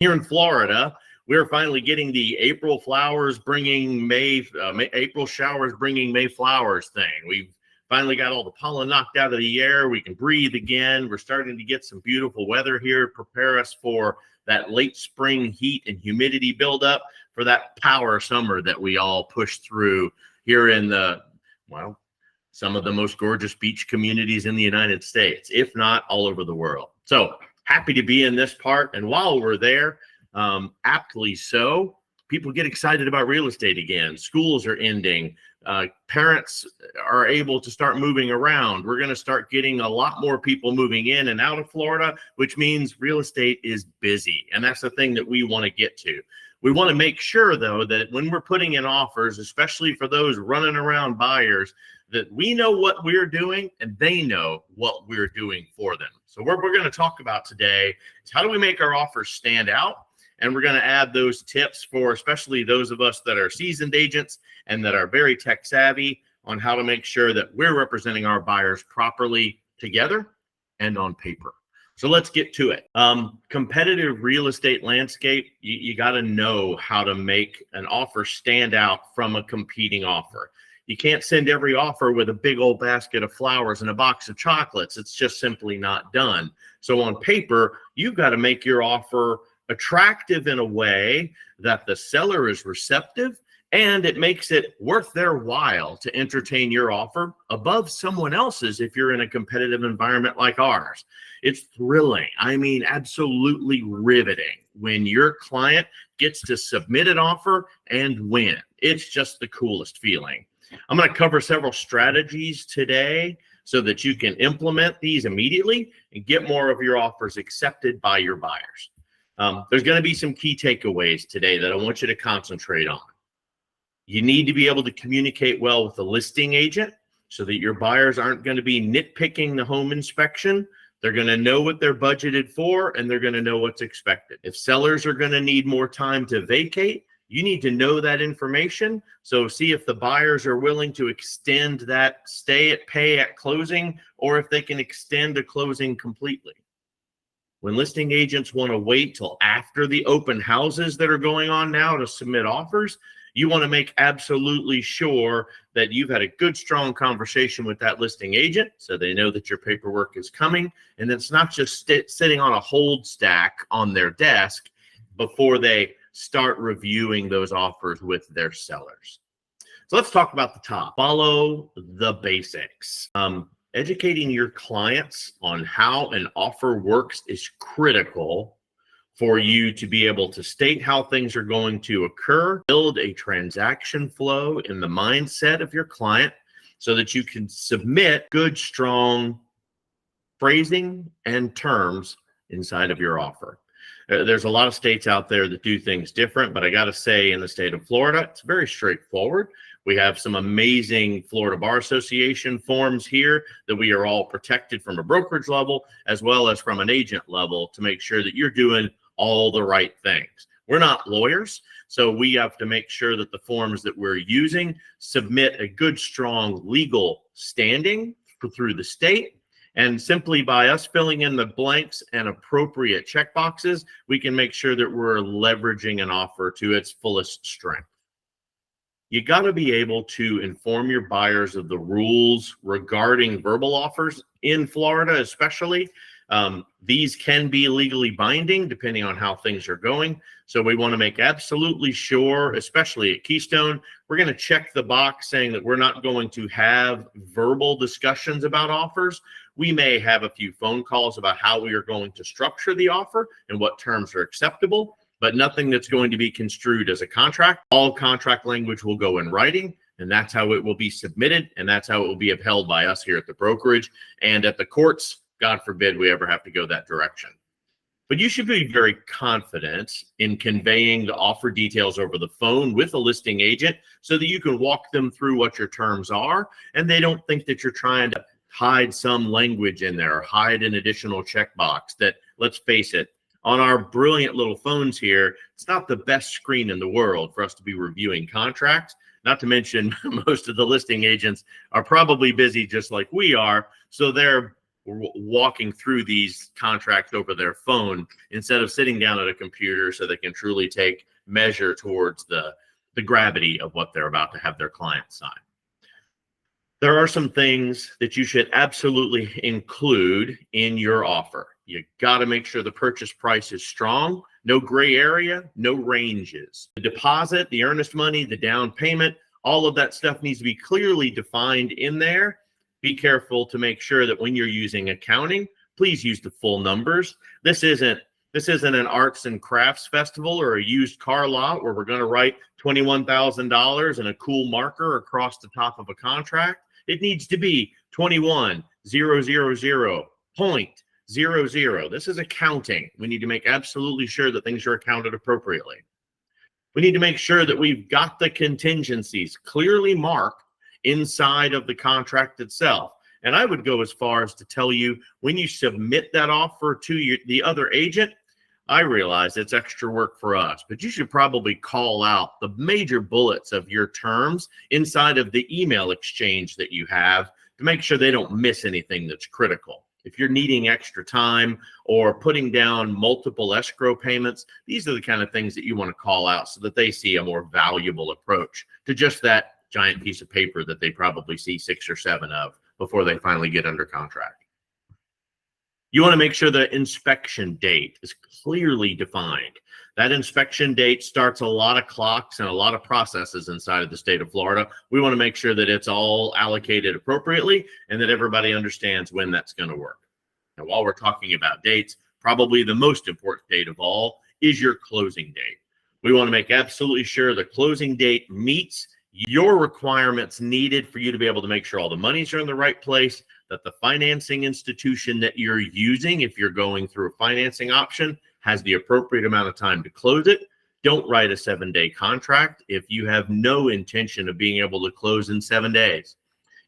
Here in Florida, we're finally getting the April flowers bringing May, April showers bringing May flowers thing. We've finally got all the pollen knocked out of the air. We can breathe again. We're starting to get some beautiful weather here, prepare us for that late spring heat and humidity buildup for that power summer that we all push through here in some of the most gorgeous beach communities in the United States, if not all over the world. So happy to be in this part. And while we're there, aptly so, people get excited about real estate again. Schools are ending. Parents are able to start moving around. We're going to start getting a lot more people moving in and out of Florida, which means real estate is busy. And that's the thing that we want to get to. We want to make sure, though, that when we're putting in offers, especially for those running around buyers, that we know what we're doing and they know what we're doing for them. So what we're going to talk about today is how do we make our offers stand out? And we're going to add those tips for especially those of us that are seasoned agents and that are very tech savvy on how to make sure that we're representing our buyers properly together and on paper. So let's get to it. Competitive real estate landscape, you got to know how to make an offer stand out from a competing offer. You can't send every offer with a big old basket of flowers and a box of chocolates. It's just simply not done. So on paper, you've got to make your offer attractive in a way that the seller is receptive and it makes it worth their while to entertain your offer above someone else's if you're in a competitive environment like ours. It's thrilling. I mean, absolutely riveting when your client gets to submit an offer and win. It's just the coolest feeling. I'm going to cover several strategies today so that you can implement these immediately and get more of your offers accepted by your buyers. There's going to be some key takeaways today that I want you to concentrate on. You need to be able to communicate well with the listing agent so that your buyers aren't going to be nitpicking the home inspection. They're going to know what they're budgeted for and they're going to know what's expected. If sellers are going to need more time to vacate, you need to know that information. So see if the buyers are willing to extend that stay at pay at closing or if they can extend a closing completely. When listing agents want to wait till after the open houses that are going on now to submit offers, you want to make absolutely sure that you've had a good, strong conversation with that listing agent so they know that your paperwork is coming and it's not just sitting on a hold stack on their desk before they start reviewing those offers with their sellers. So let's talk about the top. Follow the basics. Educating your clients on how an offer works is critical for you to be able to state how things are going to occur, build a transaction flow in the mindset of your client so that you can submit good, strong phrasing and terms inside of your offer. There's a lot of states out there that do things different, but I got to say in the state of Florida, it's very straightforward. We have some amazing Florida Bar Association forms here that we are all protected from a brokerage level as well as from an agent level to make sure that you're doing all the right things. We're not lawyers, so we have to make sure that the forms that we're using submit a good, strong legal standing through the state. And simply by us filling in the blanks and appropriate checkboxes, we can make sure that we're leveraging an offer to its fullest strength. You got to be able to inform your buyers of the rules regarding verbal offers in Florida, especially. These can be legally binding depending on how things are going. So we want to make absolutely sure, especially at Keystone, we're going to check the box saying that we're not going to have verbal discussions about offers. We may have a few phone calls about how we are going to structure the offer and what terms are acceptable, but nothing that's going to be construed as a contract. All contract language will go in writing, and that's how it will be submitted, and that's how it will be upheld by us here at the brokerage and at the courts. God forbid we ever have to go that direction. But you should be very confident in conveying the offer details over the phone with a listing agent so that you can walk them through what your terms are, and they don't think that you're trying to hide some language in there or hide an additional checkbox that, let's face it, on our brilliant little phones here, it's not the best screen in the world for us to be reviewing contracts. Not to mention, most of the listing agents are probably busy just like we are, so they're walking through these contracts over their phone instead of sitting down at a computer so they can truly take measure towards the gravity of what they're about to have their client sign. There are some things that you should absolutely include in your offer. You got to make sure the purchase price is strong, no gray area, no ranges. The deposit, the earnest money, the down payment, all of that stuff needs to be clearly defined in there. Be careful to make sure that when you're using accounting, please use the full numbers. This isn't an arts and crafts festival or a used car lot where we're going to write $21,000 and a cool marker across the top of a contract. It needs to be 21,000.00. This is accounting. We need to make absolutely sure that things are accounted appropriately. We need to make sure that we've got the contingencies clearly marked inside of the contract itself. And I would go as far as to tell you, when you submit that offer to the other agent, I realize it's extra work for us, but you should probably call out the major bullets of your terms inside of the email exchange that you have to make sure they don't miss anything that's critical. If you're needing extra time or putting down multiple escrow payments, these are the kind of things that you want to call out so that they see a more valuable approach to just that giant piece of paper that they probably see 6 or 7 of before they finally get under contract. You want to make sure the inspection date is clearly defined. That inspection date starts a lot of clocks and a lot of processes inside of the state of Florida. We want to make sure that it's all allocated appropriately and that everybody understands when that's going to work. Now, while we're talking about dates, probably the most important date of all is your closing date. We want to make absolutely sure the closing date meets your requirements needed for you to be able to make sure all the monies are in the right place, that the financing institution that you're using, if you're going through a financing option, has the appropriate amount of time to close it. Don't write a 7-day contract if you have no intention of being able to close in 7 days.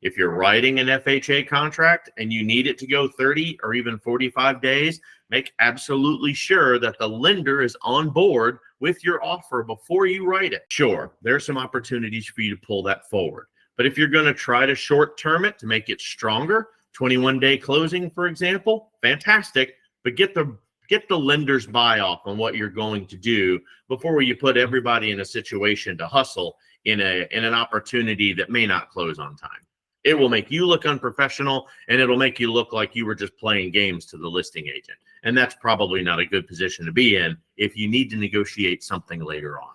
If you're writing an FHA contract and you need it to go 30 or even 45 days, make absolutely sure that the lender is on board with your offer before you write it. Sure, there are some opportunities for you to pull that forward. But if you're going to try to short term it to make it stronger, 21-day closing, for example, fantastic. But get the lender's buy off on what you're going to do before you put everybody in a situation to hustle in an opportunity that may not close on time. It will make you look unprofessional, and it'll make you look like you were just playing games to the listing agent. And that's probably not a good position to be in if you need to negotiate something later on.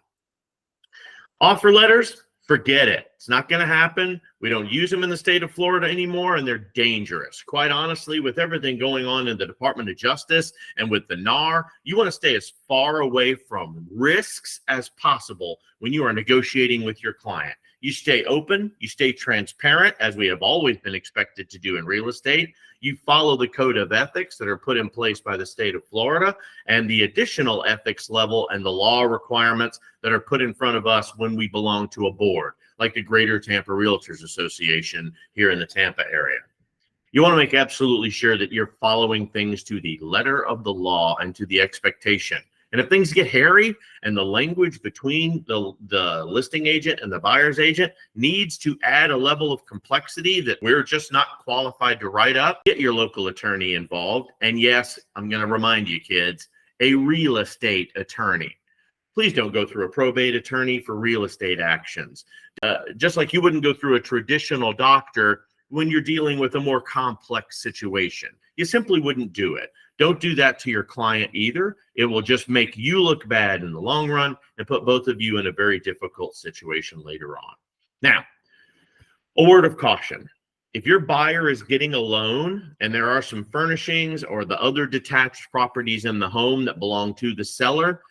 Offer letters, forget it. It's not going to happen. We don't use them in the state of Florida anymore, and they're dangerous. Quite honestly, with everything going on in the Department of Justice and with the NAR, you want to stay as far away from risks as possible when you are negotiating with your client. You stay open, you stay transparent, as we have always been expected to do in real estate. You follow the code of ethics that are put in place by the state of Florida and the additional ethics level and the law requirements that are put in front of us when we belong to a board, like the Greater Tampa Realtors Association here in the Tampa area. You want to make absolutely sure that you're following things to the letter of the law and to the expectation. And if things get hairy and the language between the listing agent and the buyer's agent needs to add a level of complexity that we're just not qualified to write up, get your local attorney involved. And yes, I'm going to remind you, kids, a real estate attorney. Please don't go through a probate attorney for real estate actions. Just like you wouldn't go through a traditional doctor when you're dealing with a more complex situation. You simply wouldn't do it. Don't do that to your client either. It will just make you look bad in the long run and put both of you in a very difficult situation later on. Now, a word of caution. If your buyer is getting a loan and there are some furnishings or the other detached properties in the home that belong to the seller,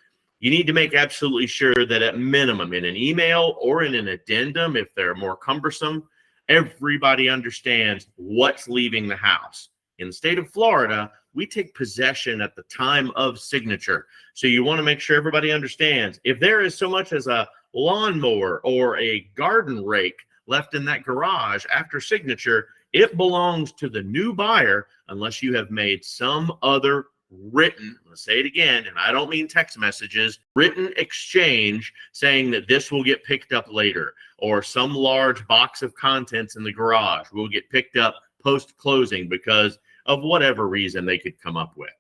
you need to make absolutely sure that at minimum in an email or in an addendum, if they're more cumbersome, everybody understands what's leaving the house. In the state of Florida, we take possession at the time of signature. So you want to make sure everybody understands if there is so much as a lawnmower or a garden rake left in that garage after signature, it belongs to the new buyer unless you have made some other written, let's say it again, and I don't mean text messages, written exchange saying that this will get picked up later, or some large box of contents in the garage will get picked up post-closing because of whatever reason they could come up with.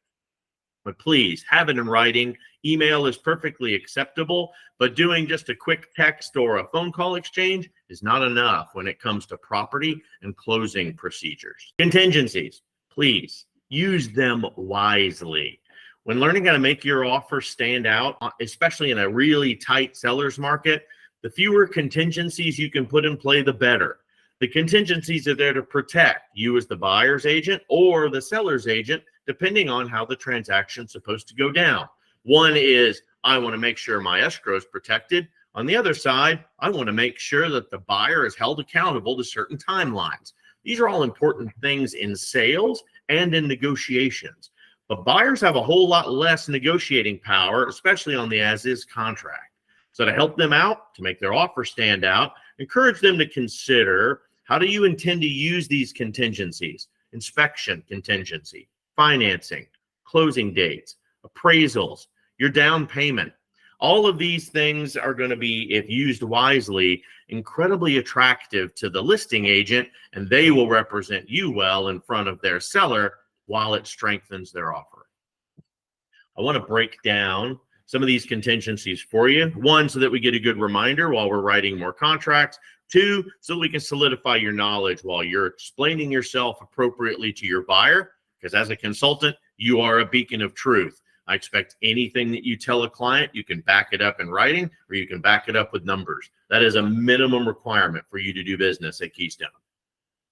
But please have it in writing. Email is perfectly acceptable, but doing just a quick text or a phone call exchange is not enough when it comes to property and closing procedures. Contingencies, please use them wisely. When learning how to make your offer stand out, especially in a really tight seller's market, the fewer contingencies you can put in play, the better. The contingencies are there to protect you as the buyer's agent or the seller's agent, depending on how the transaction's supposed to go down. One is, I want to make sure my escrow is protected. On the other side, I want to make sure that the buyer is held accountable to certain timelines. These are all important things in sales and in negotiations. But buyers have a whole lot less negotiating power, especially on the as-is contract. So to help them out, to make their offer stand out, encourage them to consider, how do you intend to use these contingencies? Inspection contingency, financing, closing dates, appraisals, your down payment. All of these things are going to be, if used wisely, incredibly attractive to the listing agent, and they will represent you well in front of their seller while it strengthens their offer. I want to break down some of these contingencies for you. One, so that we get a good reminder while we're writing more contracts. Two, so we can solidify your knowledge while you're explaining yourself appropriately to your buyer, because as a consultant, you are a beacon of truth. I expect anything that you tell a client, you can back it up in writing or you can back it up with numbers. That is a minimum requirement for you to do business at Keystone.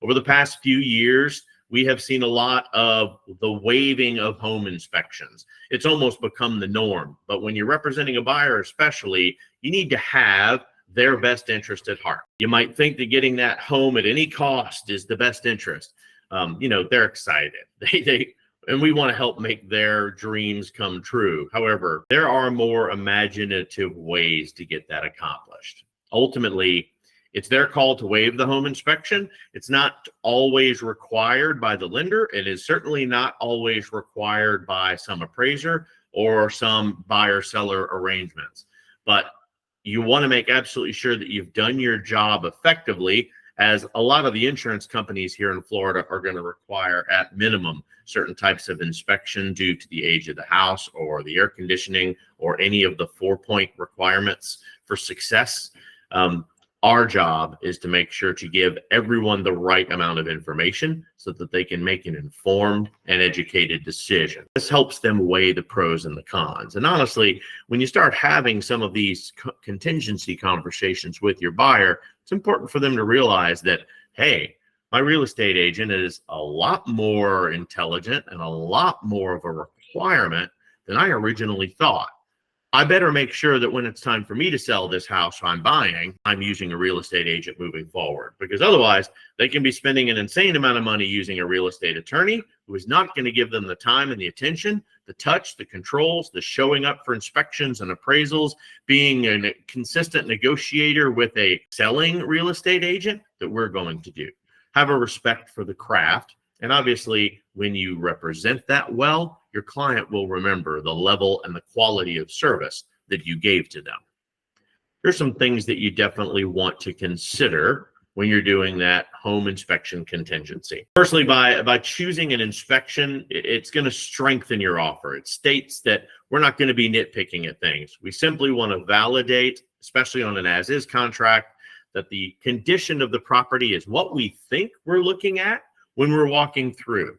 Over the past few years, we have seen a lot of the waiving of home inspections. It's almost become the norm. But when you're representing a buyer especially, you need to have their best interest at heart. You might think that getting that home at any cost is the best interest. They're excited. And we want to help make their dreams come true. However, there are more imaginative ways to get that accomplished. Ultimately, it's their call to waive the home inspection. It's not always required by the lender. It is certainly not always required by some appraiser or some buyer-seller arrangements. But you want to make absolutely sure that you've done your job effectively, as a lot of the insurance companies here in Florida are going to require at minimum certain types of inspection due to the age of the house or the air conditioning or any of the 4-point requirements for success. Our job is to make sure to give everyone the right amount of information so that they can make an informed and educated decision. This helps them weigh the pros and the cons. And honestly, when you start having some of these contingency conversations with your buyer, it's important for them to realize that, hey, my real estate agent is a lot more intelligent and a lot more of a requirement than I originally thought. I better make sure that when it's time for me to sell this house I'm buying, I'm using a real estate agent moving forward, because otherwise they can be spending an insane amount of money using a real estate attorney who is not going to give them the time and the attention, the touch, the controls, the showing up for inspections and appraisals, being a consistent negotiator with a selling real estate agent that we're going to do. Have a respect for the craft. And obviously, when you represent that well, your client will remember the level and the quality of service that you gave to them. There's some things that you definitely want to consider when you're doing that home inspection contingency. Firstly, by choosing an inspection, it's going to strengthen your offer. It states that we're not going to be nitpicking at things. We simply want to validate, especially on an as-is contract, that the condition of the property is what we think we're looking at when we're walking through.